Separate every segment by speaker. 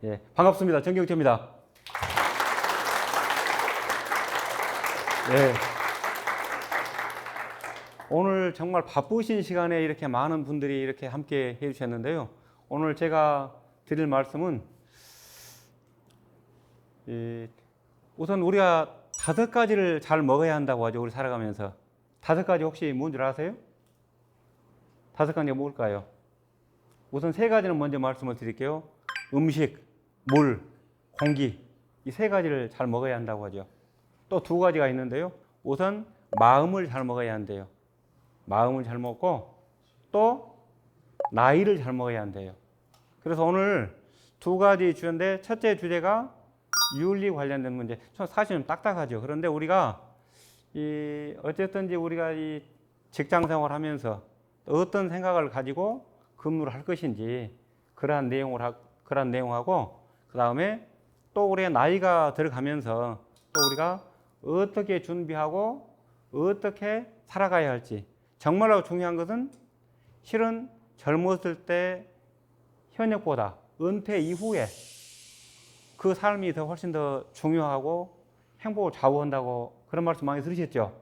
Speaker 1: 예, 반갑습니다. 정경태입니다. 예. 오늘 정말 바쁘신 시간에 이렇게 많은 분들이 이렇게 함께 해주셨는데요. 오늘 제가 드릴 말씀은 우선 우리가 5가지를 잘 먹어야 한다고 하죠. 우리 살아가면서. 5가지 혹시 뭔 줄 아세요? 5가지가 뭘까요? 우선 3가지는 먼저 말씀을 드릴게요. 음식, 물, 공기. 이 3가지를 잘 먹어야 한다고 하죠. 또 2가지가 있는데요. 우선 마음을 잘 먹어야 한대요. 마음을 잘 먹고 또 나이를 잘 먹어야 한대요. 그래서 오늘 2가지 주제인데 첫째 주제가 윤리 관련된 문제. 사실 좀 딱딱하죠. 그런데 우리가 어쨌든지 우리가 이 직장 생활하면서 어떤 생각을 가지고 근무를 할 것인지 그러한 내용하고 그 다음에 또 우리의 나이가 들어가면서 또 우리가 어떻게 준비하고 어떻게 살아가야 할지. 정말로 중요한 것은 실은 젊었을 때 현역보다 은퇴 이후에 그 삶이 더 훨씬 더 중요하고 행복을 좌우한다고 그런 말씀 많이 들으셨죠?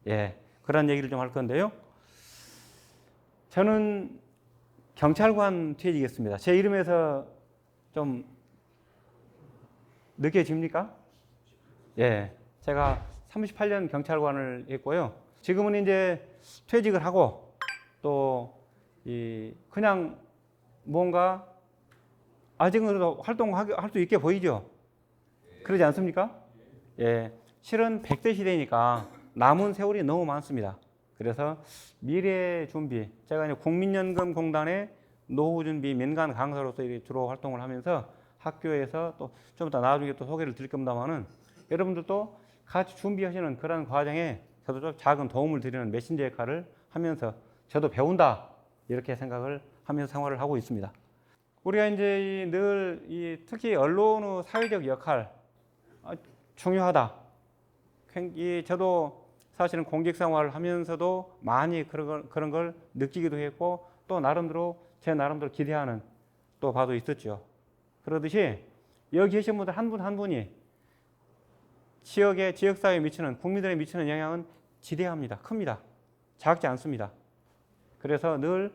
Speaker 1: 예, 그런 얘기를 좀 할 건데요. 저는 경찰관 퇴직했습니다. 제 이름에서 좀 느껴집니까? 예, 제가 38년 경찰관을 했고요. 지금은 이제 퇴직을 하고 또 그냥 뭔가 아직은 그래도 활동할 수 있게 보이죠? 그러지 않습니까? 예, 실은 100대 시대니까 남은 세월이 너무 많습니다. 그래서 미래 준비, 제가 이제 국민연금공단의 노후준비 민간 강사로서 주로 활동을 하면서 학교에서 또 좀 이따 나중에 또 소개를 드릴 겁니다만은 여러분들도 같이 준비하시는 그런 과정에 저도 좀 작은 도움을 드리는 메신저 역할을 하면서 저도 배운다 이렇게 생각을 하면서 생활을 하고 있습니다. 우리가 이제 늘 특히 언론의 사회적 역할 중요하다. 저도 사실은 공직 생활을 하면서도 많이 그런 걸 느끼기도 했고 또 제 나름대로 기대하는 또 바도 있었죠. 그러듯이 여기 계신 분들 한 분 한 분이 지역사회에 미치는 국민들에 미치는 영향은 지대합니다. 큽니다. 작지 않습니다. 그래서 늘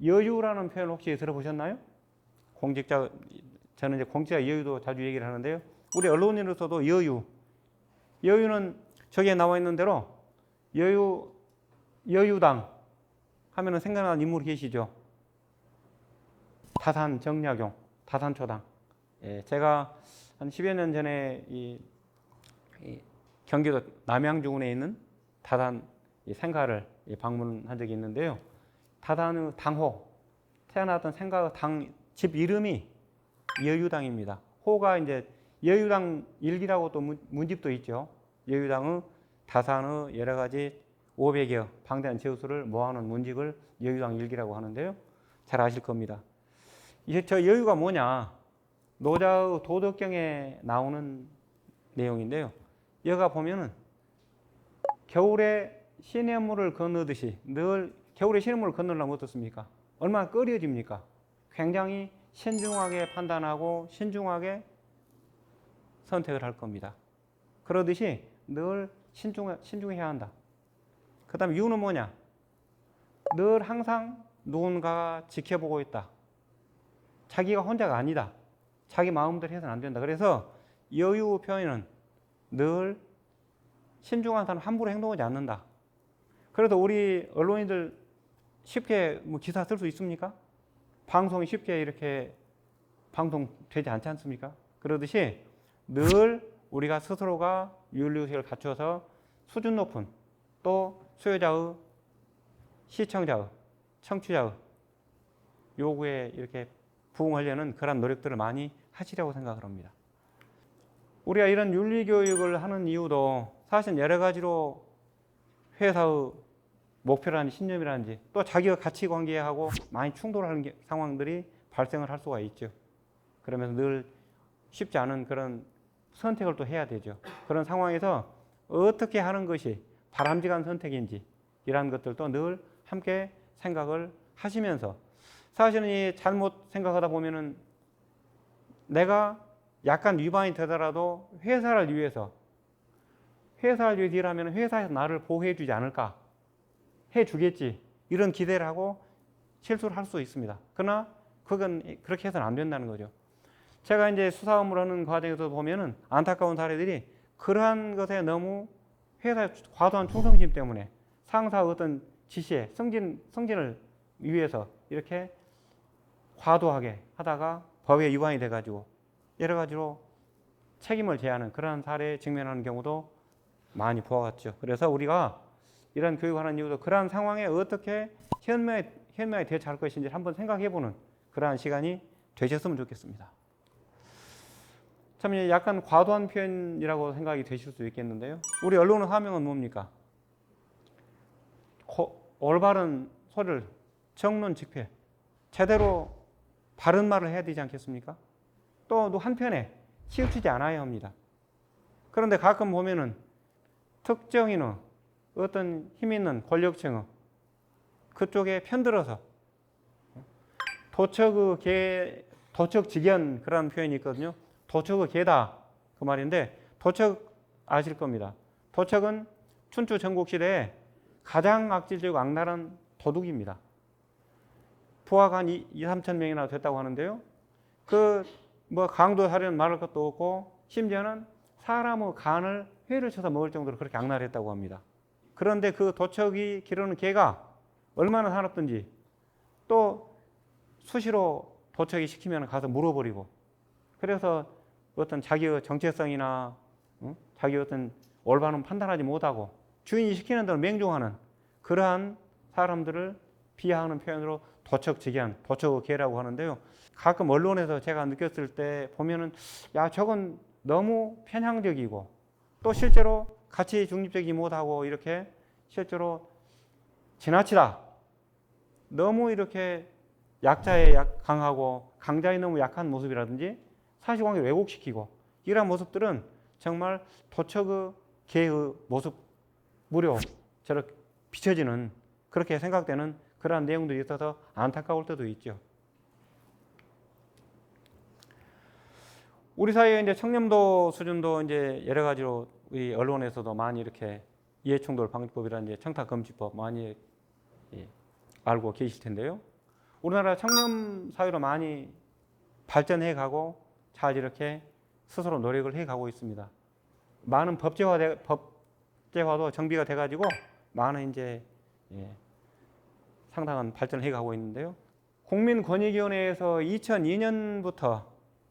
Speaker 1: 여유라는 표현 혹시 들어보셨나요? 저는 이제 공직자 여유도 자주 얘기를 하는데요. 우리 언론인으로서도 여유는 저기에 나와 있는 대로 여유당 하면은 생각나는 인물이 계시죠. 다산 정약용, 다산초당. 예, 제가 한 10여 년 전에 이 경기도 남양주군에 있는 다산 생가를 방문한 적이 있는데요. 다산의 당호, 태어났던 생가의 집 이름이 여유당입니다. 호가 이제 여유당 일기라고 또 문집도 있죠. 여유당의 다산의 여러 가지 500여 방대한 제수를 모아놓은 문집을 여유당 일기라고 하는데요. 잘 아실 겁니다. 저 여유가 뭐냐? 노자의 도덕경에 나오는 내용인데요. 여가 보면은 겨울에 시냇물을 건너듯이 늘 겨울에 시냇물을 건너려면 어떻습니까? 얼마나 끓여집니까? 굉장히 신중하게 판단하고 신중하게 선택을 할 겁니다. 그러듯이 늘 신중해야 한다. 그 다음에 이유는 뭐냐? 늘 항상 누군가가 지켜보고 있다. 자기가 혼자가 아니다. 자기 마음대로 해서는 안 된다. 그래서 여유 표현은 늘 신중한 사람 함부로 행동하지 않는다. 그래도 우리 언론인들 쉽게 기사 쓸 수 있습니까? 방송이 쉽게 이렇게 방송되지 않지 않습니까? 그러듯이 늘 우리가 스스로가 윤리의식을 갖춰서 수준 높은 또 수요자의, 시청자의, 청취자의 요구에 이렇게 부응하려는 그런 노력들을 많이 하시려고 생각을 합니다. 우리가 이런 윤리교육을 하는 이유도 사실 여러 가지로 회사의 목표라든지 신념이라든지 또 자기가 가치관계하고 많이 충돌하는 상황들이 발생을 할 수가 있죠. 그러면서 늘 쉽지 않은 그런 선택을 또 해야 되죠. 그런 상황에서 어떻게 하는 것이 바람직한 선택인지 이런 것들도 늘 함께 생각을 하시면서 사실은 이 잘못 생각하다 보면은 내가 약간 위반이 되더라도 회사를 위해서 일하면 회사에서 나를 보호해 주지 않을까, 해 주겠지, 이런 기대를 하고 실수를 할 수 있습니다. 그러나 그건 그렇게 해서는 안 된다는 거죠. 제가 이제 수사 업무를 하는 과정에서 보면은 안타까운 사례들이 그러한 것에 너무 회사의 과도한 충성심 때문에 상사의 어떤 지시에 승진을 위해서 이렇게 과도하게 하다가 법에 위반이 돼가지고 여러 가지로 책임을 져야하는 그런 사례에 직면하는 경우도 많이 보았죠. 그래서 우리가 이런 교육하는 이유도 그러한 상황에 어떻게 현명하게 대처할 것인지 한번 생각해보는 그러한 시간이 되셨으면 좋겠습니다. 참 약간 과도한 표현이라고 생각이 되실 수 있겠는데요. 우리 언론의 사명은 뭡니까? 올바른 소리를, 정론직폐, 제대로 바른 말을 해야 되지 않겠습니까? 또 한편에 치우치지 않아야 합니다. 그런데 가끔 보면은 특정인의 어떤 힘 있는 권력층의 그쪽에 편들어서 도척지견 그런 표현이 있거든요. 도척의 개다 그 말인데, 도척 아실 겁니다. 도척은 춘추 전국시대에 가장 악질적이고 악랄한 도둑입니다. 부하가 한 2~3천 명이나 됐다고 하는데요. 강도 살인 말할 것도 없고 심지어는 사람의 간을 회를 쳐서 먹을 정도로 그렇게 악랄했다고 합니다. 그런데 그 도척이 기르는 개가 얼마나 사납든지 또 수시로 도척이 시키면 가서 물어버리고, 그래서 어떤 자기의 정체성이나 자기의 어떤 올바른 판단하지 못하고 주인이 시키는 대로 맹종하는 그러한 사람들을 비하하는 표현으로 도척지견, 도척의 개라고 하는데요. 가끔 언론에서 제가 느꼈을 때 보면은 야, 저건 너무 편향적이고 또 실제로 가치 중립적이지 못하고 이렇게 실제로 지나치다, 너무 이렇게 약자에 강하고 강자에 너무 약한 모습이라든지 사실관계를 왜곡시키고 이러한 모습들은 정말 도척의 개의 모습 무려 저렇게 비춰지는, 그렇게 생각되는 그러한 내용들이 있어서 안타까울 때도 있죠. 우리 사회에 이제 청렴도 수준도 이제 여러 가지로 우리 언론에서도 많이 이렇게 이해충돌 방지법이라는 이제 청탁금지법 많이 알고 계실 텐데요. 우리나라 청렴 사회로 많이 발전해 가고 잘 이렇게 스스로 노력을 해 가고 있습니다. 많은 법제화도 정비가 돼 가지고 많은 이제 상당한 발전을 해 가고 있는데요. 국민권익위원회에서 2002년부터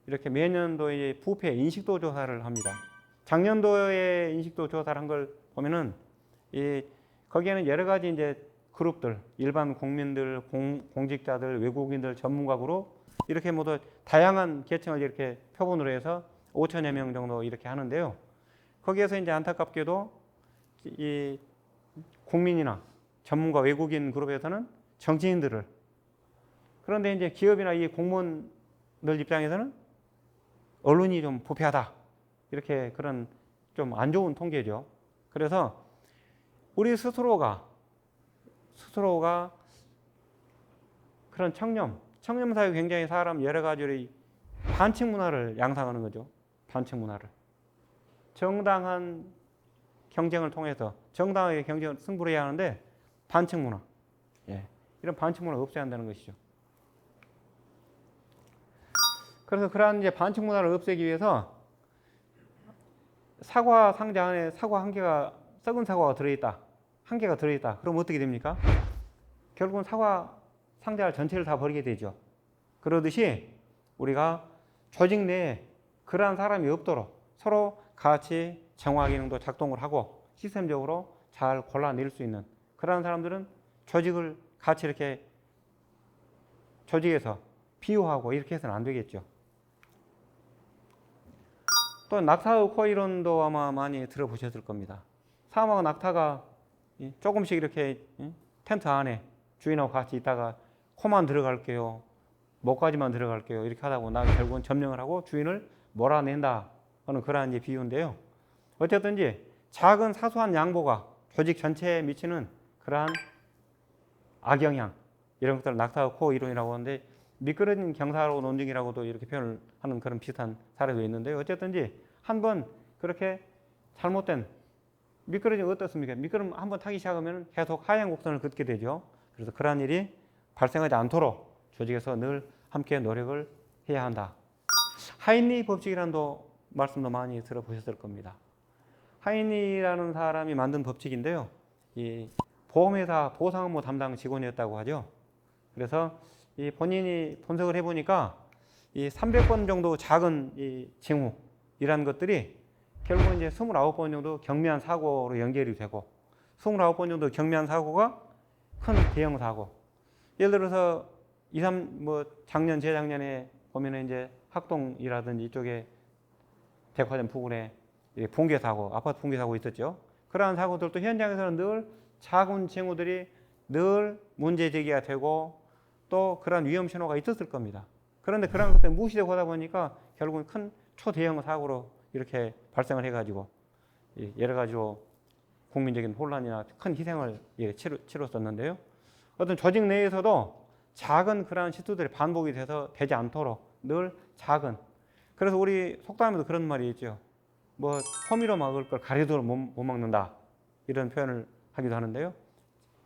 Speaker 1: 이렇게 매년도에 부패 인식도 조사를 합니다. 작년도에 인식도 조사를 한 걸 보면은 거기에는 여러 가지 이제 그룹들, 일반 국민들, 공직자들, 외국인들, 전문가 그룹 이렇게 모두 다양한 계층을 이렇게 표본으로 해서 5천여 명 정도 이렇게 하는데요. 거기에서 이제 안타깝게도 이 국민이나 전문가, 외국인 그룹에서는 정치인들을, 그런데 이제 기업이나 이 공무원들 입장에서는 언론이 좀 부패하다, 이렇게 그런 좀 안 좋은 통계죠. 그래서 우리 스스로가 그런 청렴 사회 굉장히 사람 여러 가지의 반칙 문화를 양상하는 거죠. 반칙 문화를 정당한 경쟁을 통해서 정당하게 경쟁을 승부를 해야 하는데 반칙 문화, 이런 반칙 문화를 없애야 한다는 것이죠. 그래서 그러한 이제 반칙 문화를 없애기 위해서 사과 상자 안에 사과 썩은 사과가 들어있다, 한 개가 들어있다. 그럼 어떻게 됩니까? 결국은 사과 상자 전체를 다 버리게 되죠. 그러듯이 우리가 조직 내에 그러한 사람이 없도록 서로 같이 정화 기능도 작동을 하고 시스템적으로 잘 골라낼 수 있는 그러한 사람들은 조직을 같이 이렇게 조직에서 비호하고 이렇게 해서는 안 되겠죠. 또 낙타의 코 이론도 아마 많이 들어보셨을 겁니다. 사람하고 낙타가 조금씩 이렇게 텐트 안에 주인하고 같이 있다가 코만 들어갈게요, 목까지만 들어갈게요 이렇게 하다 보면 결국은 점령을 하고 주인을 몰아낸다 하는 그러한 이제 비유인데요. 어쨌든지 작은 사소한 양보가 조직 전체에 미치는 그러한 악영향, 이런 것들을 낙타의 코 이론이라고 하는데, 미끄러진 경사로 논증이라고도 이렇게 표현을 하는 그런 비슷한 사례도 있는데요. 어쨌든지 한번 그렇게 잘못된 미끄러지면 어떻습니까? 미끄럼 한번 타기 시작하면 계속 하향 곡선을 긋게 되죠. 그래서 그러한 일이 발생하지 않도록 조직에서 늘 함께 노력을 해야 한다. 하인리 법칙이라는 말씀도 많이 들어보셨을 겁니다. 하인리라는 사람이 만든 법칙인데요. 이 보험회사 보상업무 담당 직원이었다고 하죠. 그래서 이 본인이 분석을 해보니까 이 300번 정도 작은 이 징후이라는 것들이 결국은 이제 29번 정도 경미한 사고로 연결이 되고 29번 정도 경미한 사고가 큰 대형 사고. 예를 들어서 작년 재작년에 보면은 이제 학동이라든지 이쪽에 백화점 부근에 붕괴 사고, 아파트 붕괴 사고 있었죠. 그러한 사고들도 현장에서는 늘 작은 징후들이 늘 문제 제기가 되고 또 그런 위험 신호가 있었을 겁니다. 그런데 그런 것들이 무시되고 하다 보니까 결국은 큰 초대형 사고로 이렇게 발생을 해가지고 여러 가지로 국민적인 혼란이나 큰 희생을 치렀었는데요. 어떤 조직 내에서도 작은 그러한 실수들이 반복이 되지 않도록 늘 작은. 그래서 우리 속담에도 그런 말이 있죠. 호미로 막을 걸 가래도로 못 막는다. 이런 표현을 하기도 하는데요.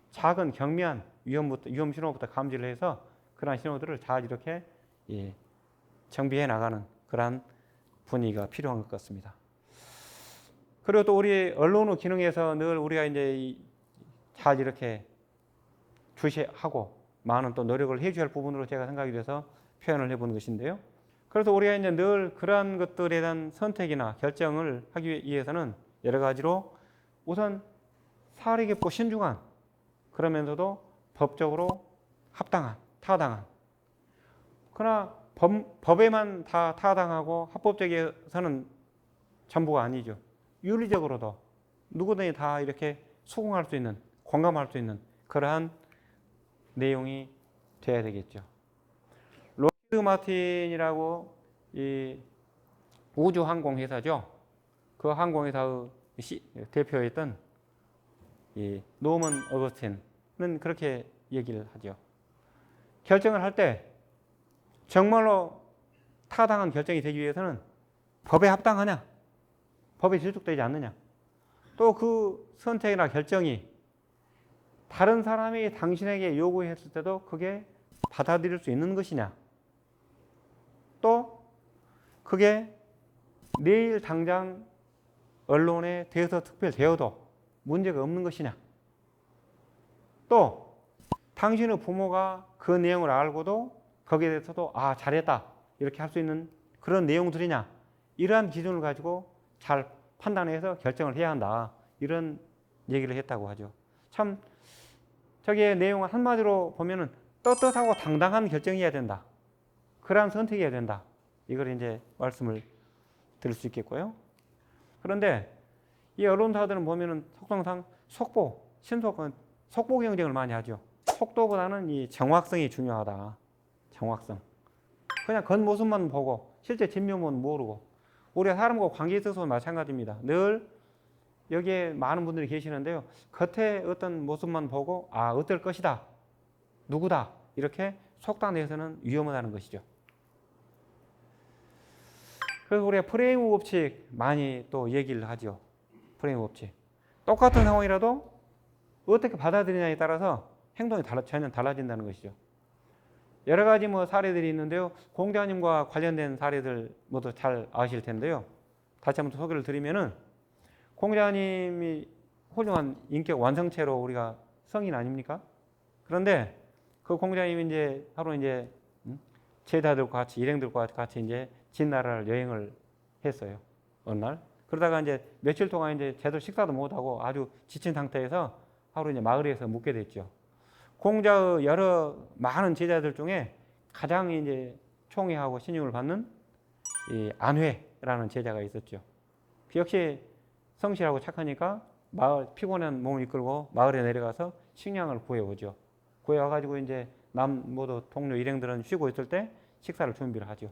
Speaker 1: 작은 경미한 위험 신호부터 감지를 해서 그러한 신호들을 잘 이렇게 정비해 나가는 그러한 분위기가 필요한 것 같습니다. 그리고 또 우리 언론의 기능에서 늘 우리가 이제 잘 이렇게 주시하고 많은 또 노력을 해줘야 할 부분으로 제가 생각이 돼서 표현을 해보는 것인데요. 그래서 우리가 이제 늘 그러한 것들에 대한 선택이나 결정을 하기 위해서는 여러 가지로 우선 사리 깊고 신중한 그러면서도 법적으로 합당한, 타당한. 그러나 법에만 다 타당하고 합법적에서는 전부가 아니죠. 윤리적으로도 누구든지 다 이렇게 수긍할 수 있는, 공감할 수 있는 그러한 내용이 돼야 되겠죠. 로키드 마틴이라고 이 우주항공회사죠. 그 항공회사의 대표였던 이 노먼 어거스틴은 그렇게 얘기를 하죠. 결정을 할 때 정말로 타당한 결정이 되기 위해서는 법에 합당하냐, 법에 질적되지 않느냐, 또 그 선택이나 결정이 다른 사람이 당신에게 요구했을 때도 그게 받아들일 수 있는 것이냐, 또 그게 내일 당장 언론에 대해서 특별되어도 문제가 없는 것이냐, 또 당신의 부모가 그 내용을 알고도 거기에 대해서도 잘했다 이렇게 할 수 있는 그런 내용들이냐, 이러한 기준을 가지고 잘 판단해서 결정을 해야 한다, 이런 얘기를 했다고 하죠. 참 저기에 내용을 한마디로 보면은 떳떳하고 당당한 결정이어야 된다, 그러한 선택이어야 된다, 이걸 이제 말씀을 드릴 수 있겠고요. 그런데 이 언론사들은 보면은 속성상 속보 경쟁을 많이 하죠. 속도보다는 이 정확성이 중요하다. 정확성. 그냥 겉모습만 보고 실제 진면은 모르고. 우리가 사람과 관계에 있어서 마찬가지입니다. 늘 여기에 많은 분들이 계시는데요. 겉에 어떤 모습만 보고 어떨 것이다, 누구다, 이렇게 속단해서는 위험하다는 것이죠. 그래서 우리가 프레임 법칙 많이 또 얘기를 하죠. 프레임 법칙. 똑같은 상황이라도 어떻게 받아들이냐에 따라서 행동이 전혀 달라진다는 것이죠. 여러 가지 사례들이 있는데요. 공자님과 관련된 사례들 모두 잘 아실 텐데요. 다시 한번 소개를 드리면은 공자님이 훌륭한 인격 완성체로 우리가 성인 아닙니까? 그런데 그 공자님이 이제 하루 이제 제자들과 같이 일행들과 같이 이제 진나라를 여행을 했어요. 어느 날. 그러다가 이제 며칠 동안 이제 제대로 식사도 못하고 아주 지친 상태에서 하루 이제 마을에서 묵게 됐죠. 공자의 여러 많은 제자들 중에 가장 이제 총애하고 신임을 받는 이 안회라는 제자가 있었죠. 그 역시 성실하고 착하니까 피곤한 몸을 이끌고 마을에 내려가서 식량을 구해오죠. 구해와가지고 이제 모두 동료 일행들은 쉬고 있을 때 식사를 준비를 하죠.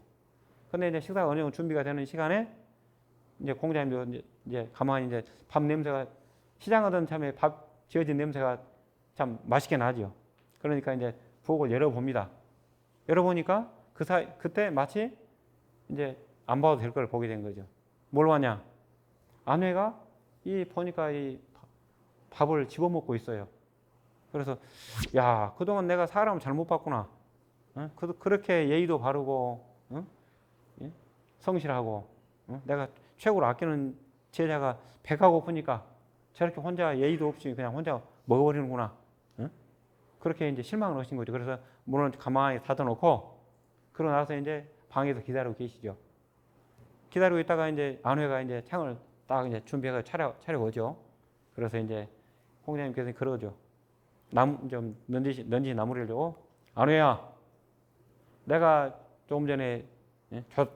Speaker 1: 근데 이제 식사가 어느 정도 준비가 되는 시간에 이제 공자님도 이제 가만히 이제 밥 냄새가 시장 하던 참에 밥 지어진 냄새가 참 맛있게 나죠. 그러니까 이제 부엌을 열어봅니다. 열어보니까 그때 마치 이제 안 봐도 될 걸 보게 된 거죠. 뭘 봤냐? 아내가 보니까 이 밥을 집어먹고 있어요. 그래서 야, 그동안 내가 사람을 잘못 봤구나. 그렇게 예의도 바르고 예? 성실하고 내가 최고로 아끼는 제자가 배가 고프니까 저렇게 혼자 예의도 없이 그냥 혼자 먹어버리는구나. 그렇게 이제 실망을 하신 거죠. 그래서 문을 가만히 닫아놓고 그러고 나서 이제 방에서 기다리고 계시죠. 기다리고 있다가 이제 아내가 이제 창을 딱 이제 준비해서 차려오죠. 그래서 이제 홍자님께서 그러죠. 좀 넌지 나무리려고 아내야, 내가 조금 전에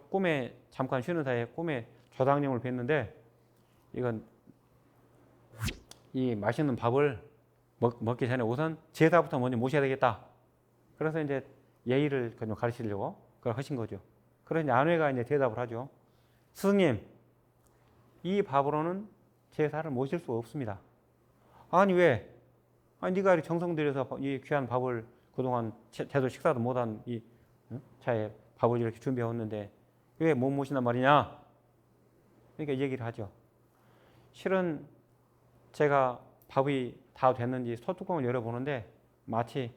Speaker 1: 꿈에 잠깐 쉬는 사이에 꿈에 조상님을 뵀는데 이건 이 맛있는 밥을 먹기 전에 우선 제사부터 먼저 모셔야 되겠다. 그래서 이제 예의를 좀 가르치려고 그걸 하신 거죠. 그러니 아내가 이제 대답을 하죠. 스승님, 이 밥으로는 제사를 모실 수 없습니다. 아니 왜? 아니 네가 이렇게 정성 들여서 이 귀한 밥을 그동안 제대로 식사도 못한 이 차에 밥을 이렇게 준비해 왔는데 왜 못 모신단 말이냐? 그러니까 얘기를 하죠. 실은 제가 밥이 다 됐는지 소뚜껑을 열어보는데 마치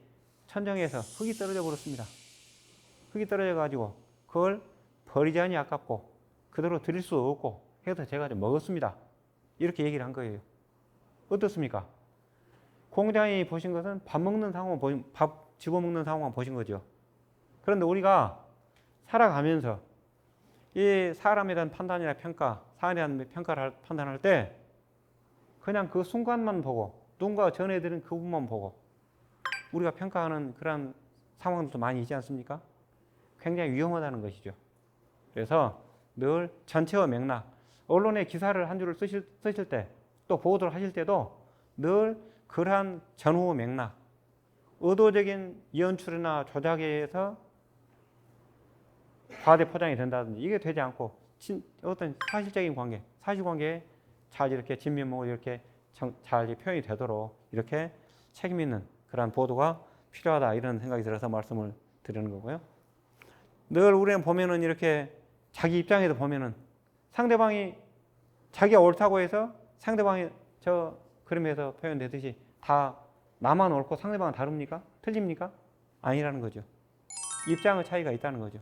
Speaker 1: 천정에서 흙이 떨어져 버렸습니다. 흙이 떨어져 가지고 그걸 버리자니 아깝고 그대로 드릴 수 없고 해서 제가 좀 먹었습니다. 이렇게 얘기를 한 거예요. 어떻습니까? 공장이 보신 것은 밥 집어먹는 상황만 보신 거죠. 그런데 우리가 살아가면서 이 사람에 대한 판단이나 평가, 사안에 대한 판단할 때 그냥 그 순간만 보고 누군가 전해드린 그 부분만 보고 우리가 평가하는 그런 상황들도 많이 있지 않습니까? 굉장히 위험하다는 것이죠. 그래서 늘 전체와 맥락, 언론의 기사를 한 줄을 쓰실 때 또 보도를 하실 때도 늘 그러한 전후 맥락, 의도적인 연출이나 조작에 의해서 과대 포장이 된다든지 이게 되지 않고 어떤 사실적인 관계, 사실관계에 잘 이렇게 진면목을 이렇게 잘 표현이 되도록 이렇게 책임 있는 그런 보도가 필요하다 이런 생각이 들어서 말씀을 드리는 거고요. 늘 우리는 보면은 이렇게 자기 입장에서 보면은 상대방이 자기가 옳다고 해서 상대방이 저 그림에서 표현되듯이 다 나만 옳고 상대방은 다릅니까? 틀립니까? 아니라는 거죠. 입장의 차이가 있다는 거죠.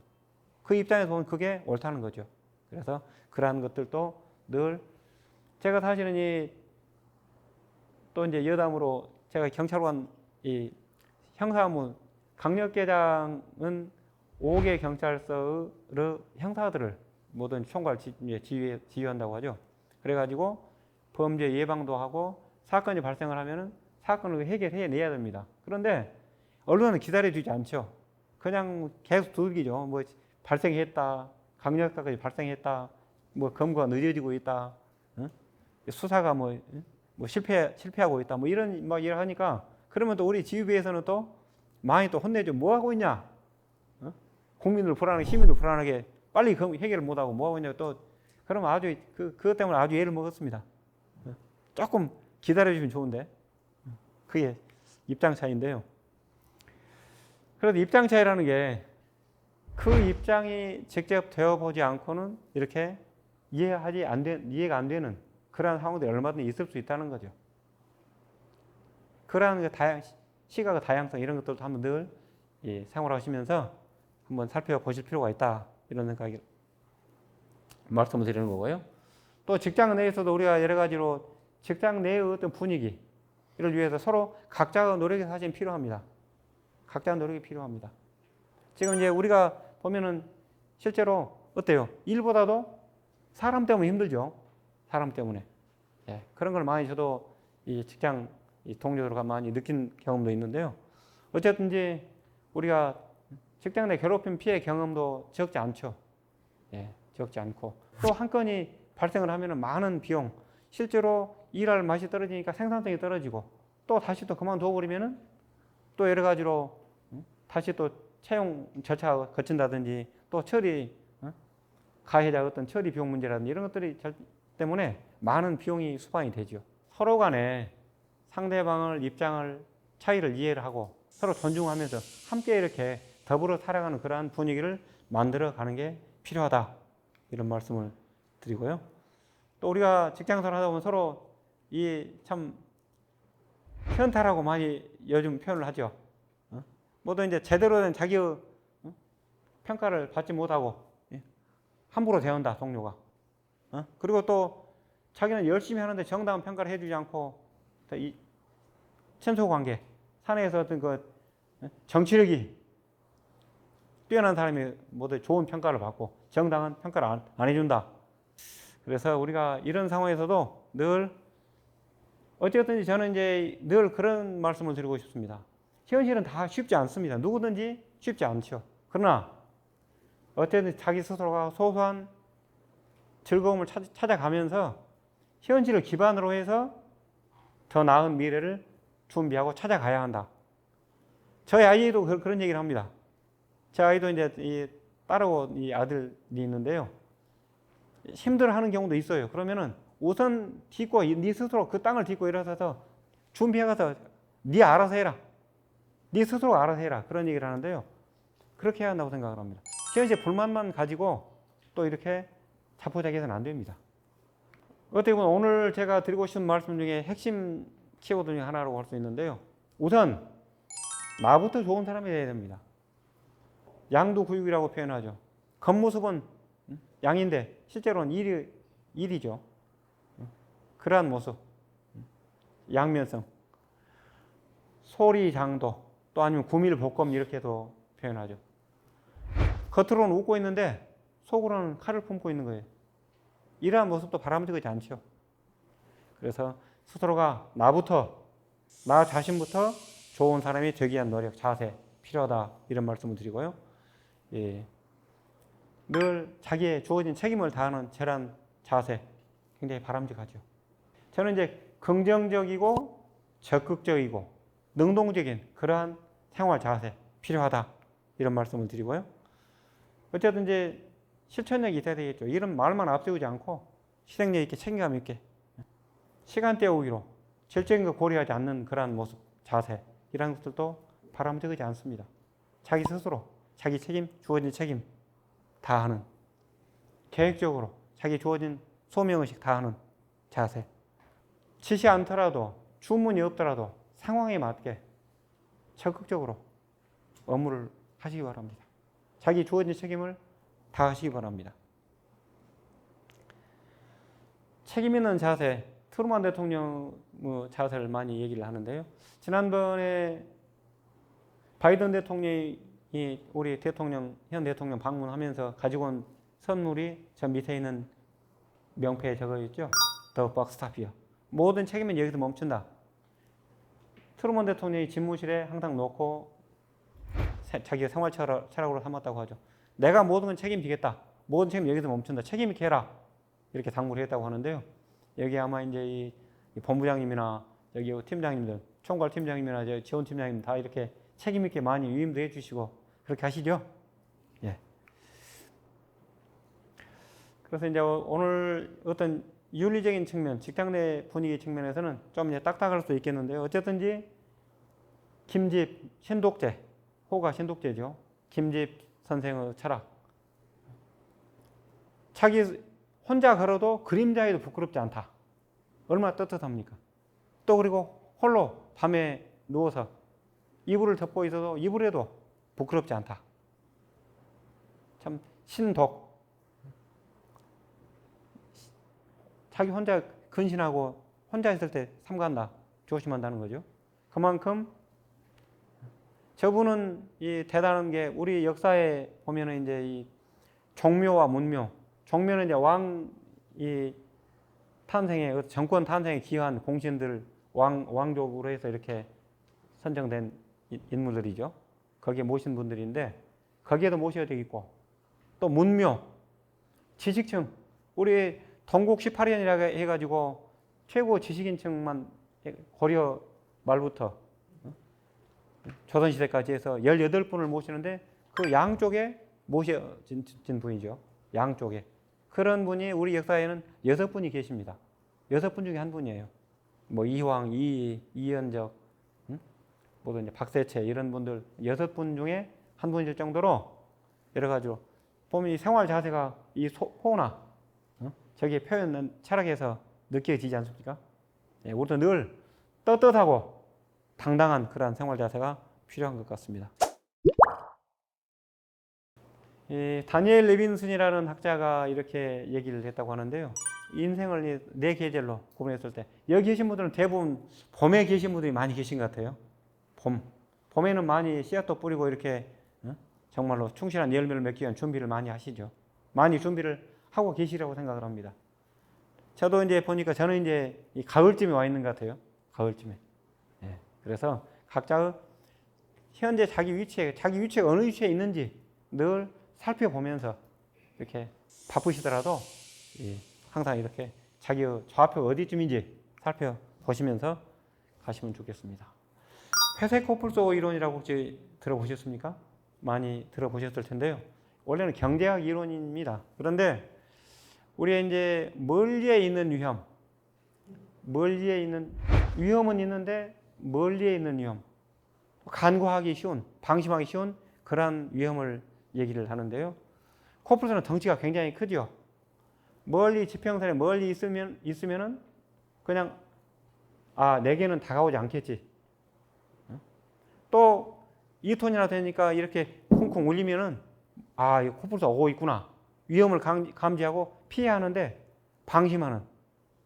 Speaker 1: 그 입장에서 보면 그게 옳다는 거죠. 그래서 그러한 것들도 늘 제가 사실은 또 이제 여담으로 제가 경찰관 이 형사무 강력계장은 5개 경찰서의 형사들을 모든 총괄 지휘한다고 하죠. 그래가지고 범죄 예방도 하고 사건이 발생을 하면은 사건을 해결해내야 됩니다. 그런데 언론은 기다려주지 않죠. 그냥 계속 두들기죠. 뭐 발생했다, 강력하게 발생했다, 뭐 검거가 늦어지고 있다, 수사가 뭐 실패하고 있다, 뭐 이런 일을 하니까 그러면 또 우리 지휘부에서는 또 많이 또 혼내죠. 뭐 하고 있냐? 국민들 불안하게, 시민들 불안하게 빨리 해결을 못하고 뭐 하고 있냐? 또 그러면 아주 그것 때문에 아주 애를 먹었습니다. 조금 기다려주면 좋은데 그게 입장 차이인데요. 그래도 입장 차이라는 게 그 입장이 직접 되어보지 않고는 이렇게 이해가 안 되는 그러한 상황들이 얼마든지 있을 수 있다는 거죠. 그러한 시각의 다양성 이런 것들도 한번 늘 생활하시면서 한번 살펴보실 필요가 있다 이런 생각이 말씀을 드리는 거고요. 또 직장 내에서도 우리가 여러 가지로 직장 내의 어떤 분위기 이를 위해서 서로 각자의 노력이 사실 필요합니다. 각자의 노력이 필요합니다. 지금 이제 우리가 보면은 실제로 어때요? 일보다도 사람 때문에 힘들죠. 사람 때문에. 예, 그런 걸 많이 저도 이 직장 동료들과 많이 느낀 경험도 있는데요. 어쨌든지 우리가 직장 내 괴롭힘 피해 경험도 적지 않죠. 예, 적지 않고 또 한 건이 발생을 하면은 많은 비용, 실제로 일할 맛이 떨어지니까 생산성이 떨어지고 또 다시 또 그만둬 버리면은 또 여러 가지로 다시 또 채용 절차가 거친다든지 또 처리 가해자 어떤 처리 비용 문제라든지 이런 것들이 때문에 많은 비용이 수반이 되죠. 서로 간에 상대방을 입장을 차이를 이해를 하고 서로 존중하면서 함께 이렇게 더불어 살아가는 그러한 분위기를 만들어가는 게 필요하다. 이런 말씀을 드리고요. 또 우리가 직장생활 하다 보면 서로 이 참 현타라고 많이 요즘 표현을 하죠. 모두 이제 제대로 된 자기의 평가를 받지 못하고 함부로 대한다, 동료가. 그리고 또 자기는 열심히 하는데 정당한 평가를 해주지 않고 이 친소 관계, 사내에서 어떤 그 정치력이 뛰어난 사람이 모두 좋은 평가를 받고 정당한 평가를 안 해준다. 그래서 우리가 이런 상황에서도 늘 어쨌든지 저는 이제 늘 그런 말씀을 드리고 싶습니다. 현실은 다 쉽지 않습니다. 누구든지 쉽지 않죠. 그러나 어쨌든 자기 스스로가 소소한 즐거움을 찾아가면서 현실을 기반으로 해서 더 나은 미래를 준비하고 찾아가야 한다. 저희 아이도 그런 얘기를 합니다. 제 아이도 이제 딸하고 이 아들이 있는데요. 힘들어하는 경우도 있어요. 그러면은 우선 딛고 네 스스로 그 땅을 딛고 일어서서 준비해가서 네 알아서 해라. 네 스스로 알아서 해라. 그런 얘기를 하는데요. 그렇게 해야 한다고 생각을 합니다. 현재 불만만 가지고 또 이렇게 자포자기해서는 안 됩니다. 어떻게 보면 오늘 제가 드리고 싶은 말씀 중에 핵심 키워드 중에 하나라고 할 수 있는데요. 우선 나부터 좋은 사람이 되어야 됩니다. 양두구육이라고 표현하죠. 겉모습은 양인데 실제로는 일이죠. 그러한 모습, 양면성, 소리장도 또 아니면 구밀복검 이렇게도 표현하죠. 겉으로는 웃고 있는데 속으로는 칼을 품고 있는 거예요. 이러한 모습도 바람직하지 않죠. 그래서 스스로가 나 자신부터 좋은 사람이 되기 위한 노력, 자세 필요하다 이런 말씀을 드리고요. 예. 늘 자기의 주어진 책임을 다하는 저런 자세 굉장히 바람직하죠. 저는 이제 긍정적이고 적극적이고 능동적인 그러한 생활 자세 필요하다 이런 말씀을 드리고요. 어쨌든 이제 실천력이 있어야 되겠죠. 이런 말만 앞세우지 않고 실행력 있게 책임감 있게 시간 때우기로 질적인 거 고려하지 않는 그러한 모습, 자세 이런 것들도 바람직하지 않습니다. 자기 스스로 자기 책임, 주어진 책임 다하는 계획적으로 자기 주어진 소명의식 다하는 자세. 지시 않더라도 주문이 없더라도 상황에 맞게 적극적으로 업무를 하시기 바랍니다. 자기 주어진 책임을 다하시기 바랍니다. 책임 있는 자세, 트루먼 대통령 자세를 많이 얘기를 하는데요. 지난번에 바이든 대통령이 우리 현 대통령 방문하면서 가지고 온 선물이 저 밑에 있는 명패에 적어 있죠. The buck stop here. 모든 책임은 여기서 멈춘다. 트루먼 대통령이 집무실에 항상 놓고 자기가 생활 철학으로 삼았다고 하죠. 내가 모든 건 책임지겠다. 모든 책임 여기서 멈춘다. 책임 있게 해라. 이렇게 당부를 했다고 하는데요. 여기 아마 이제 이 본부장님이나 여기 팀장님들, 총괄 팀장님이나 지원 팀장님 다 이렇게 책임 있게 많이 위임도 해주시고 그렇게 하시죠. 예. 그래서 이제 오늘 어떤 윤리적인 측면, 직장 내 분위기 측면에서는 좀 이제 딱딱할 수도 있겠는데요. 어쨌든지 김집 신독제, 호가 신독제죠. 김집 선생의 철학. 자기 혼자 걸어도 그림자에도 부끄럽지 않다. 얼마나 떳떳합니까? 또 그리고 홀로 밤에 누워서 이불을 덮고 있어도 이불에도 부끄럽지 않다. 참 신독. 자기 혼자 근신하고 혼자 있을 때 삼간다. 조심한다는 거죠. 그만큼 저분은 이 대단한 게 우리 역사에 보면은 이제 이 종묘와 문묘. 종묘는 이제 왕이 탄생에 정권 탄생에 기여한 공신들 왕족으로 해서 이렇게 선정된 인물들이죠. 거기에 모신 분들인데 거기에도 모셔야 되겠고 또 문묘 지식층 우리 동국 18년이라고 해가지고 최고 지식인층만 고려 말부터 조선시대까지 해서 18분을 모시는데 그 양쪽에 모셔진 분이죠. 양쪽에. 그런 분이 우리 역사에는 6분이 계십니다. 6분 중에 한 분이에요. 뭐 이황, 이현적, 모두 이제 박세채 이런 분들 6분 중에 한 분일 정도로 여러 가지로 보면 이 생활 자세가 이 호나 저기 표현 철학에서 느껴지지 않습니까? 예, 우리도 늘 떳떳하고 당당한 그러한 생활 자세가 필요한 것 같습니다. 이 다니엘 레빈슨이라는 학자가 이렇게 얘기를 했다고 하는데요. 인생을 네 계절로 구분했을 때 여기 계신 분들은 대부분 봄에 계신 분들이 많이 계신 것 같아요. 봄에는 많이 씨앗도 뿌리고 이렇게 정말로 충실한 열매를 맺기 위한 준비를 많이 하시죠. 많이 준비를 하고 계시라고 생각을 합니다. 저도 이제 보니까 저는 이제 이 가을쯤에 와 있는 것 같아요. 가을쯤에. 예. 그래서 각자의 현재 자기 위치가 어느 위치에 있는지 늘 살펴보면서 이렇게 바쁘시더라도 항상 이렇게 자기의 좌표가 어디쯤인지 살펴보시면서 가시면 좋겠습니다. 회색 코뿔소 이론이라고 혹시 들어보셨습니까? 많이 들어보셨을 텐데요. 원래는 경제학 이론입니다. 그런데 우리의 이제 멀리에 있는 위험은 있는데 멀리에 있는 위험, 간과하기 쉬운, 방심하기 쉬운 그러한 위험을 얘기를 하는데요. 코뿔소는 덩치가 굉장히 크죠. 멀리 지평선에 멀리 있으면은 그냥 내게는 다가오지 않겠지. 또 2톤이나 되니까 이렇게 쿵쿵 울리면은 이 코뿔소 오고 있구나. 위험을 감지하고 피해야 하는데 방심하는.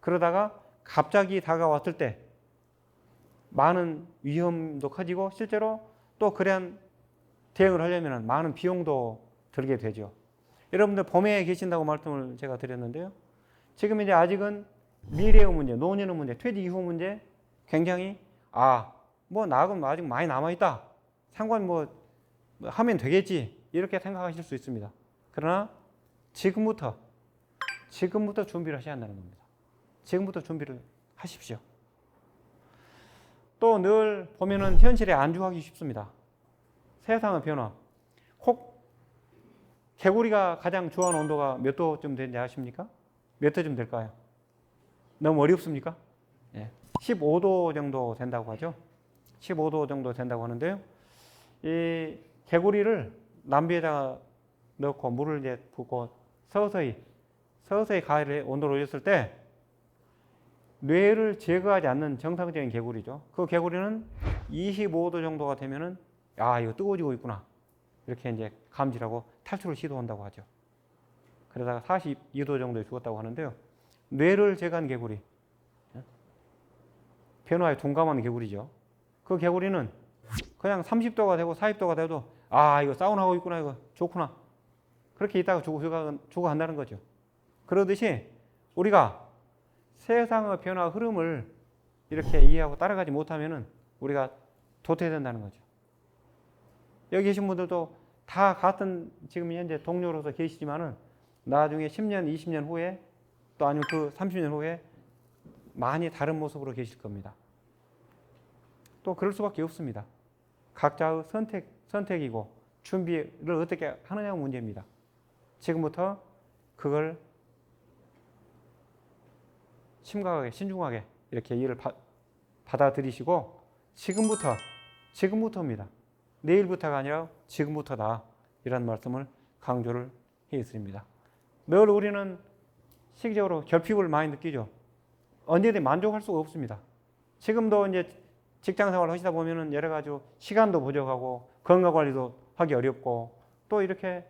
Speaker 1: 그러다가 갑자기 다가왔을 때 많은 위험도 커지고 실제로 또 그러한 대응을 하려면 많은 비용도 들게 되죠. 여러분들 봄에 계신다고 말씀을 제가 드렸는데요. 지금 이제 아직은 미래의 문제, 노년의 문제, 퇴직 이후 문제 굉장히 나하고는 아직 많이 남아있다. 상관 하면 되겠지. 이렇게 생각하실 수 있습니다. 그러나 지금부터 준비를 하셔야 한다는 겁니다. 지금부터 준비를 하십시오. 또 늘 보면은 현실에 안주하기 쉽습니다. 세상의 변화. 개구리가 가장 좋아하는 온도가 몇 도쯤 되는지 아십니까? 몇 도쯤 될까요? 너무 어렵습니까? 15도 정도 된다고 하죠. 15도 정도 된다고 하는데요. 이 개구리를 남비에다가 넣고 물을 이제 붓고 서서히 가열의 온도를 올렸을 때 뇌를 제거하지 않는 정상적인 개구리죠. 그 개구리는 25도 정도가 되면은 이거 뜨거워지고 있구나. 이렇게 이제 감지하고 탈출을 시도한다고 하죠. 그러다가 42도 정도에 죽었다고 하는데요. 뇌를 제거한 개구리. 변화에 둔감한 개구리죠. 그 개구리는 그냥 30도가 되고 40도가 돼도 이거 사우나하고 있구나. 이거 좋구나. 그렇게 있다가 죽어 간다는 거죠. 그러듯이 우리가 세상의 변화 흐름을 이렇게 이해하고 따라가지 못하면은 우리가 도태된다는 거죠. 여기 계신 분들도 다 같은 지금 현재 동료로서 계시지만은 나중에 10년, 20년 후에 또 아니면 그 30년 후에 많이 다른 모습으로 계실 겁니다. 또 그럴 수밖에 없습니다. 각자의 선택이고 준비를 어떻게 하느냐가 문제입니다. 지금부터 그걸 심각하게 신중하게 이렇게 일을 받아들이시고 지금부터입니다. 내일부터가 아니라 지금부터다. 이런 말씀을 강조를 해 있습니다. 늘 우리는 시기적으로 결핍을 많이 느끼죠. 언제든 만족할 수가 없습니다. 지금도 이제 직장 생활을 하시다 보면은 여러 가지 시간도 부족하고 건강 관리도 하기 어렵고 또 이렇게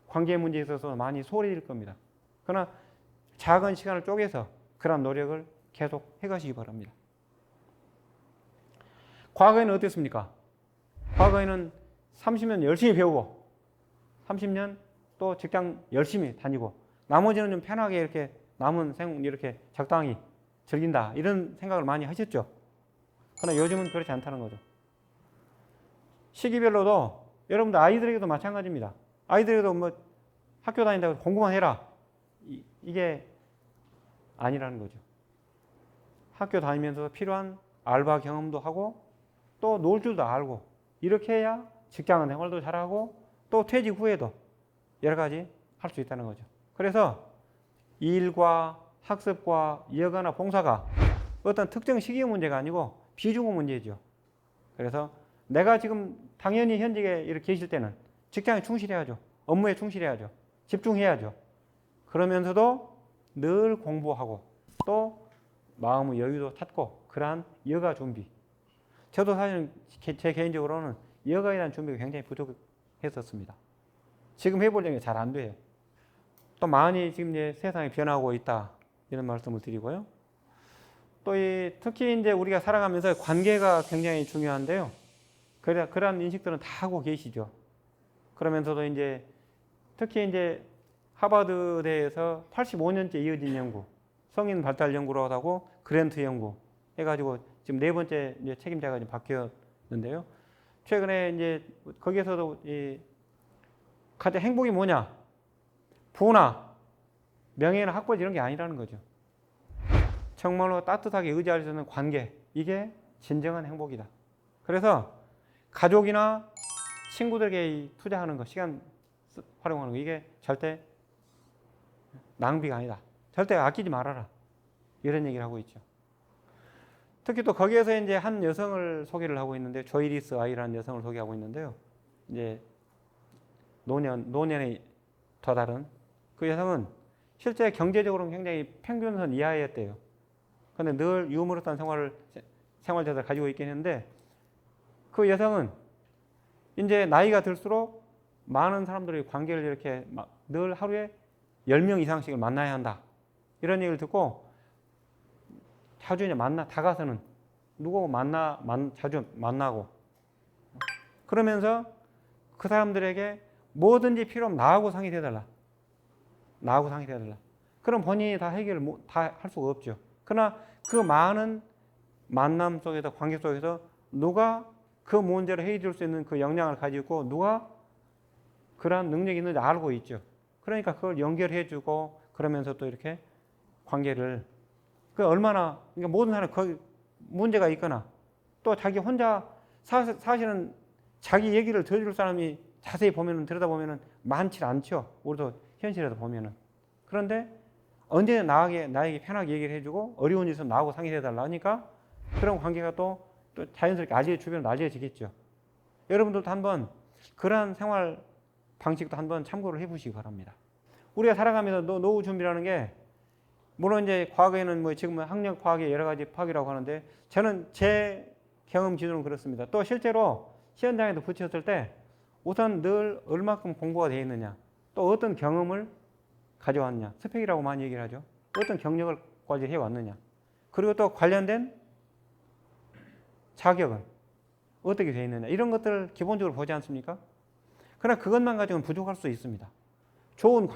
Speaker 1: 관계 문제에 있어서 많이 소홀해질 겁니다. 그러나 작은 시간을 쪼개서 그런 노력을 계속 해가시기 바랍니다. 과거에는 어땠습니까? 과거에는 30년 열심히 배우고 30년 또 직장 열심히 다니고 나머지는 좀 편하게 이렇게 남은 생을 이렇게 적당히 즐긴다 이런 생각을 많이 하셨죠. 그러나 요즘은 그렇지 않다는 거죠. 시기별로도 여러분들 아이들에게도 마찬가지입니다. 아이들에게도 학교 다닌다고 공부만 해라 이게 아니라는 거죠. 학교 다니면서 필요한 알바 경험도 하고 또 놀 줄도 알고 이렇게 해야 직장 생활도 잘하고 또 퇴직 후에도 여러 가지 할 수 있다는 거죠. 그래서 일과 학습과 여가나 봉사가 어떤 특정 시기의 문제가 아니고 비중의 문제죠. 그래서 내가 지금 당연히 현직에 이렇게 계실 때는 직장에 충실해야죠. 업무에 충실해야죠. 집중해야죠. 그러면서도 늘 공부하고 또 마음의 여유도 찾고 그러한 여가 준비. 저도 사실은 제 개인적으로는 여가에 대한 준비가 굉장히 부족했었습니다. 지금 해보려니 잘 안 돼요. 또 많이 지금 이제 세상이 변하고 있다 이런 말씀을 드리고요. 또 특히 이제 우리가 살아가면서 관계가 굉장히 중요한데요. 그러한 인식들은 다 하고 계시죠. 그러면서도 이제 특히 이제 하버드대에서 85년째 이어진 연구, 성인 발달 연구라고 하고 그랜트 연구 해가지고 지금 4번째 이제 책임자가 지금 바뀌었는데요. 최근에 이제 거기에서도 가장 행복이 뭐냐? 부나 명예나 학벌 이런 게 아니라는 거죠. 정말로 따뜻하게 의지할 수 있는 관계, 이게 진정한 행복이다. 그래서 가족이나 친구들에게 투자하는 거, 시간 활용하는 거, 이게 절대 낭비가 아니다. 절대 아끼지 말아라. 이런 얘기를 하고 있죠. 특히 또 거기에서 이제 한 여성을 소개를 하고 있는데, 조이리스 아이라는 여성을 소개하고 있는데요. 이제 노년에 다다른 그 여성은 실제 경제적으로는 굉장히 평균선 이하였대요. 그런데 늘 유머러스한 생활 자세를 가지고 있긴 했는데, 그 여성은 이제 나이가 들수록 많은 사람들의 관계를 이렇게 늘 하루에 10명 이상씩을 만나야 한다. 이런 얘기를 듣고 자주 이제 다가서는 누구 자주 만나고 그러면서 그 사람들에게 뭐든지 필요하면 나하고 상의해달라. 나하고 상의해달라. 그럼 본인이 다 해결을 다 할 수가 없죠. 그러나 그 많은 만남 속에서 관계 속에서 누가 그 문제를 해결할 수 있는 그 역량을 가지고 있고 누가 그러한 능력이 있는지 알고 있죠. 그러니까 그걸 연결해주고 그러면서 또 이렇게 관계를 얼마나 그러니까 모든 사람이 거기 문제가 있거나 또 자기 혼자 사실은 자기 얘기를 들어줄 사람이 자세히 들여다보면 많지 않죠. 우리도 현실에서 보면은. 그런데 언제나 나에게 편하게 얘기를 해주고 어려운 일 있으면 나하고 상의해달라 하니까 그런 관계가 또 자연스럽게 주변으로 알려지겠죠. 여러분들도 한번 그러한 생활 방식도 한번 참고를 해보시기 바랍니다. 우리가 살아가면서 노후 준비라는 게 물론 이제 과거에는 지금은 학력 파악에 여러 가지 파악이라고 하는데 저는 제 경험 기준으로 그렇습니다. 또 실제로 시험장에도 붙였을 때 우선 늘 얼마큼 공부가 되어 있느냐, 또 어떤 경험을 가져왔느냐, 스펙이라고 많이 얘기를 하죠. 어떤 경력을 관리해 왔느냐, 그리고 또 관련된 자격은 어떻게 되어 있느냐, 이런 것들을 기본적으로 보지 않습니까? 그러나 그것만 가지고는 부족할 수 있습니다. 좋은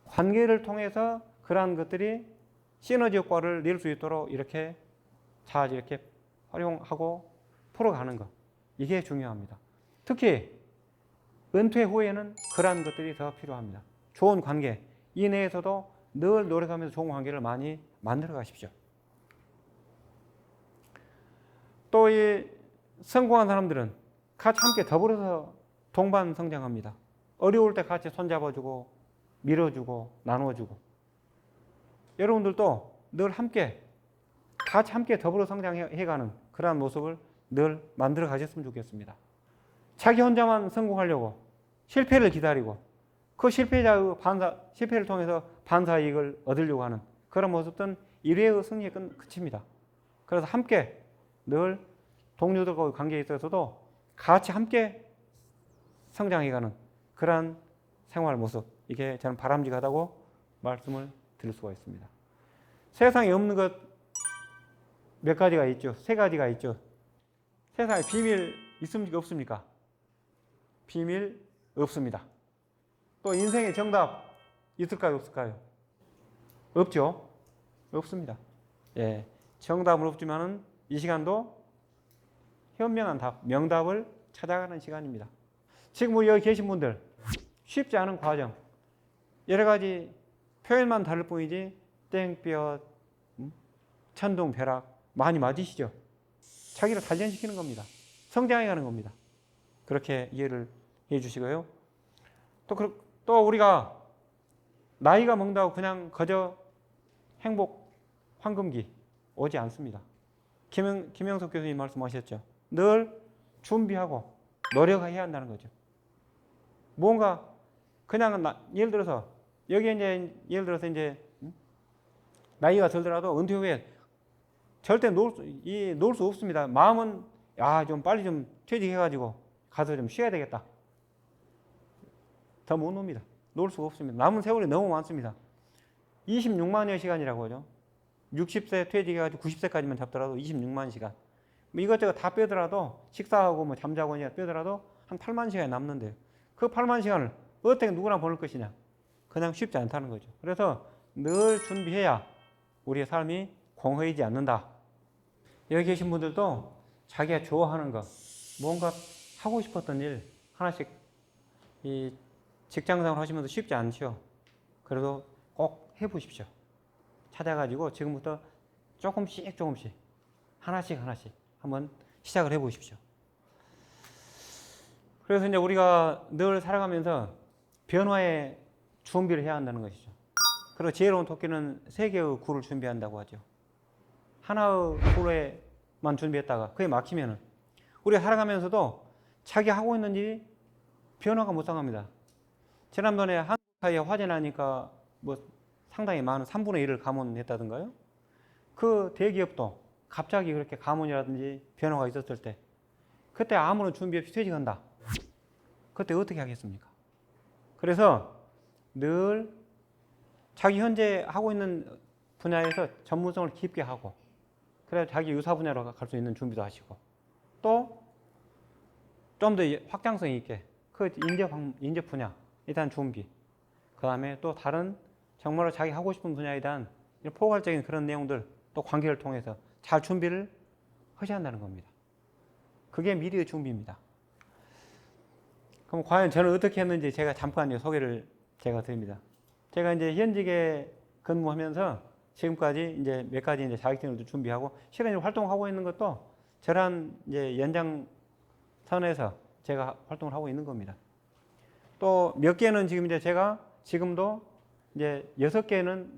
Speaker 1: 관계를 통해서 그러한 것들이 시너지 효과를 낼 수 있도록 이렇게 잘 이렇게 활용하고 풀어가는 것, 이게 중요합니다. 특히 은퇴 후에는 그러한 것들이 더 필요합니다. 좋은 관계, 이 내에서도 늘 노력하면서 좋은 관계를 많이 만들어 가십시오. 또 이 성공한 사람들은 같이 함께 더불어서 동반 성장합니다. 어려울 때 같이 손잡아주고 밀어주고 나눠주고, 여러분들도 늘 같이 함께 더불어 성장해가는 그러한 모습을 늘 만들어 가셨으면 좋겠습니다. 자기 혼자만 성공하려고 실패를 기다리고 그 실패를 통해서 반사 이익을 얻으려고 하는 그런 모습들은 일회의 승리에 그칩니다. 그래서 함께 늘 동료들과의 관계에 있어서도 같이 함께 성장해가는 그러한 생활 모습, 이게 저는 바람직하다고 말씀을 드릴 수가 있습니다. 세상에 없는 것 몇 가지가 있죠. 3가지가 있죠. 세상에 비밀 있습니까? 없습니까? 비밀 없습니다. 또 인생의 정답 있을까요? 없을까요? 없죠. 없습니다. 예, 정답은 없지만은 이 시간도 현명한 명답을 찾아가는 시간입니다. 지금 우리 여기 계신 분들 쉽지 않은 과정, 여러 가지 표현만 다를 뿐이지 땡볕, 천둥, 벼락 많이 맞으시죠? 자기를 단련시키는 겁니다. 성장해가는 겁니다. 그렇게 이해를 해주시고요. 또 우리가 나이가 먹는다고 그냥 그저 행복 황금기 오지 않습니다. 김영석 교수님 말씀하셨죠. 늘 준비하고 노력해야 한다는 거죠. 뭔가 그냥 예를 들어서 여기 이제 예를 들어서 이제 나이가 들더라도 은퇴 후에 절대 놓을 수 없습니다. 마음은 좀 빨리 좀 퇴직해가지고 가서 좀 쉬어야 되겠다. 더 못 놉니다. 놓을 수가 없습니다. 남은 세월이 너무 많습니다. 26만여 시간이라고 하죠. 60세 퇴직해가지고 90세까지만 잡더라도 26만 시간. 뭐 이것저것 다 빼더라도 식사하고 뭐 잠자고 빼더라도 한 8만 시간이 남는데요. 그 8만 시간을 어떻게 누구나 보낼 것이냐? 그냥 쉽지 않다는 거죠. 그래서 늘 준비해야 우리의 삶이 공허해지지 않는다. 여기 계신 분들도 자기가 좋아하는 거, 뭔가 하고 싶었던 일 하나씩 이 직장생활 하시면서 쉽지 않죠. 그래도 꼭 해보십시오. 찾아가지고 지금부터 조금씩 하나씩 한번 시작을 해보십시오. 그래서 이제 우리가 늘 살아가면서 변화에 준비를 해야 한다는 것이죠. 그리고 지혜로운 토끼는 3개의 굴을 준비한다고 하죠. 하나의 굴에만 준비했다가 그게 막히면은 우리가 살아가면서도 자기 하고 있는 일이 변화가 못 상합니다. 지난번에 한국사회에 화재 나니까 뭐 상당히 많은 3분의 1을 감원했다던가요? 그 대기업도 갑자기 그렇게 감원이라든지 변화가 있었을 때 그때 아무런 준비 없이 퇴직한다. 그때 어떻게 하겠습니까? 그래서 늘 자기 현재 하고 있는 분야에서 전문성을 깊게 하고 그래야 자기 유사 분야로 갈 수 있는 준비도 하시고 또 좀 더 확장성 있게 그 인재 분야 일단 준비 그 다음에 또 다른 정말로 자기 하고 싶은 분야에 대한 포괄적인 그런 내용들 또 관계를 통해서 잘 준비를 하셔야 한다는 겁니다. 그게 미래의 준비입니다. 그럼 과연 저는 어떻게 했는지 제가 잠깐 소개를 제가 드립니다. 제가 이제 현직에 근무하면서 지금까지 이제 몇 가지 이제 자격증을 준비하고 실은 활동하고 있는 것도 저런 이제 연장선에서 제가 활동을 하고 있는 겁니다. 또 몇 개는 지금 이제 제가 지금도 이제 6개는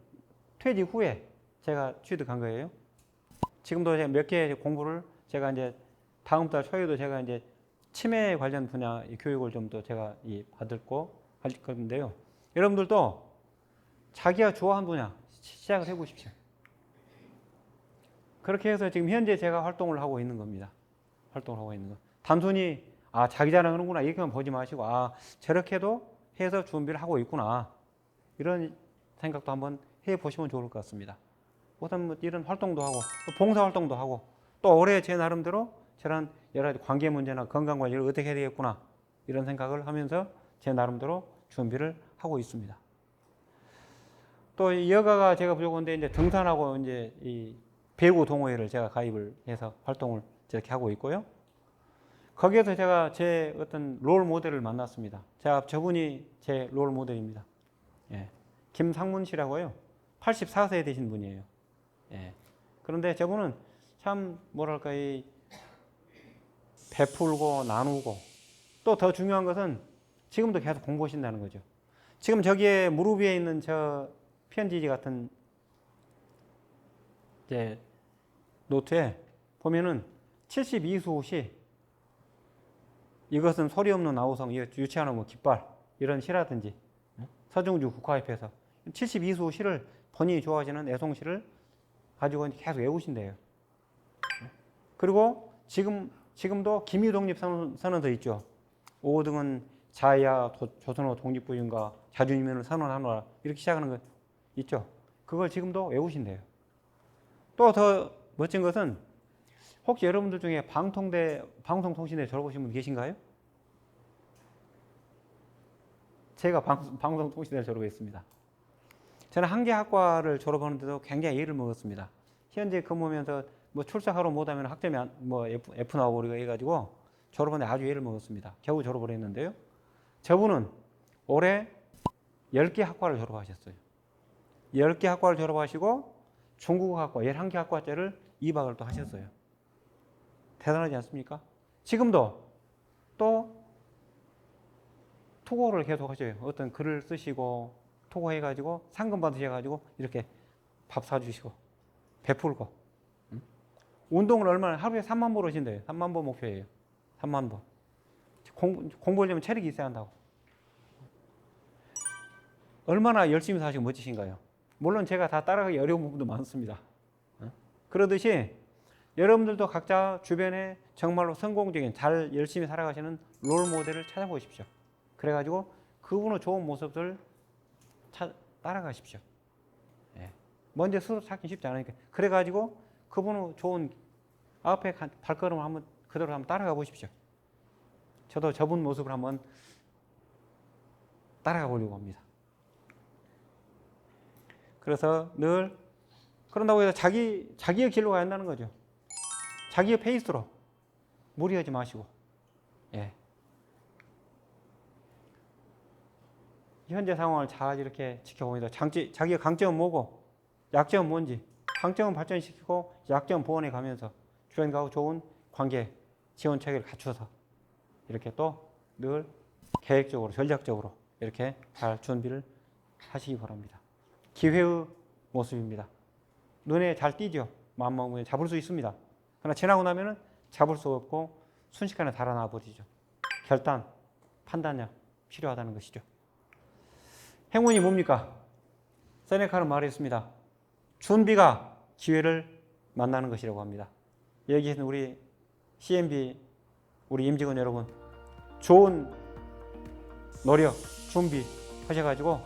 Speaker 1: 퇴직 후에 제가 취득한 거예요. 지금도 제가 몇 개 공부를 제가 이제 다음 달 초에도 제가 이제 치매 관련 분야 교육을 좀 더 제가 받고 할 건데요. 여러분들도 자기가 좋아하는 분야 시작을 해보십시오. 그렇게 해서 지금 현재 제가 활동을 하고 있는 겁니다. 활동을 하고 있는 거. 단순히 자기 자랑하는구나 이렇게만 보지 마시고 저렇게도 해서 준비를 하고 있구나 이런 생각도 한번 해보시면 좋을 것 같습니다. 우선 뭐 이런 활동도 하고 또 봉사 활동도 하고 또 올해 제 나름대로 저런 여러 가지 관계 문제나 건강 관리를 어떻게 해야 되겠구나 이런 생각을 하면서 제 나름대로 준비를 하고 있습니다. 또 이 여가가 제가 부족한데 이제 등산하고 이제 이 배구 동호회를 제가 가입을 해서 활동을 이렇게 하고 있고요. 거기에서 제가 제 어떤 롤 모델을 만났습니다. 저분이 제 롤 모델입니다. 예. 김상문 씨라고요. 84세 되신 분이에요. 예. 그런데 저분은 참 뭐랄까 베풀고 나누고 또 더 중요한 것은 지금도 계속 공부하신다는 거죠. 지금 저기에 무릎 위에 있는 저 편지지 같은 이제 노트에 보면은 72수 시 이것은 소리 없는 아우성 유치하는 뭐 깃발 이런 시라든지 서중주 국화협회에서 72수 시를 본인이 좋아하시는 애송시를 가지고 계속 외우신대요. 그리고 지금도 김유독립선언서 있죠. 5등은 자야 조선어 독립부인과 자주이면을 선언하노라 이렇게 시작하는 거 있죠. 그걸 지금도 외우신대요. 또 더 멋진 것은 혹시 여러분들 중에 방송통신대 졸업하신 분 계신가요? 제가 방송통신대 졸업했습니다. 저는 한계학과를 졸업하는데도 굉장히 애를 먹었습니다. 현재 근무하면서 뭐 출석하러 못하면 학점이 뭐 F 나오고 그러고 해가지고 졸업하는데 아주 애를 먹었습니다. 겨우 졸업을 했는데요. 저분은 올해 10개 학과를 졸업하셨어요. 10개 학과를 졸업하시고 중국어학과 11개 학과째를 2박을 또 하셨어요. 대단하지 않습니까? 지금도 또 투고를 계속 하셔요. 어떤 글을 쓰시고 투고해가지고 상금 받으셔가지고 이렇게 밥 사주시고 베풀고 운동을 얼마나 하루에 3만 보 하신대요. 3만 보 목표예요. 3만 보. 공부하려면 체력이 있어야 한다고. 얼마나 열심히 사시고 멋지신가요? 물론 제가 다 따라가기 어려운 부분도 많습니다. 그러듯이 여러분들도 각자 주변에 정말로 성공적인 잘 열심히 살아가시는 롤 모델을 찾아보십시오. 그래가지고 그분의 좋은 모습을 따라가십시오. 먼저 스스로 찾기 쉽지 않으니까. 그래가지고 그분의 좋은 앞에 발걸음을 한번 그대로 한번 따라가 보십시오. 저도 저분 모습을 한번 따라가 보려고 합니다. 그래서 늘 그런다고 해서 자기의 길로 가야 한다는 거죠. 자기의 페이스로 무리하지 마시고. 현재 상황을 잘 이렇게 지켜보니다. 자기의 강점은 뭐고 약점은 뭔지, 강점은 발전시키고 약점 보완해 가면서 주변과 좋은 관계 지원 체계를 갖춰서 이렇게 또 늘 계획적으로 전략적으로 이렇게 잘 준비를 하시기 바랍니다. 기회의 모습입니다. 눈에 잘 띄죠. 마음먹으면 잡을 수 있습니다. 그러나 지나고 나면은 잡을 수 없고 순식간에 달아나 버리죠. 결단, 판단력 필요하다는 것이죠. 행운이 뭡니까? 세네카는 말했습니다. 준비가 기회를 만나는 것이라고 합니다. 여기에는 우리 CMB 우리 임직원 여러분 좋은 노력, 준비 하셔가지고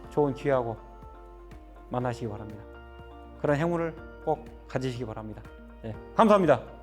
Speaker 1: 좋은 기회하고 만나시기 바랍니다. 그런 행운을 꼭 가지시기 바랍니다. 감사합니다.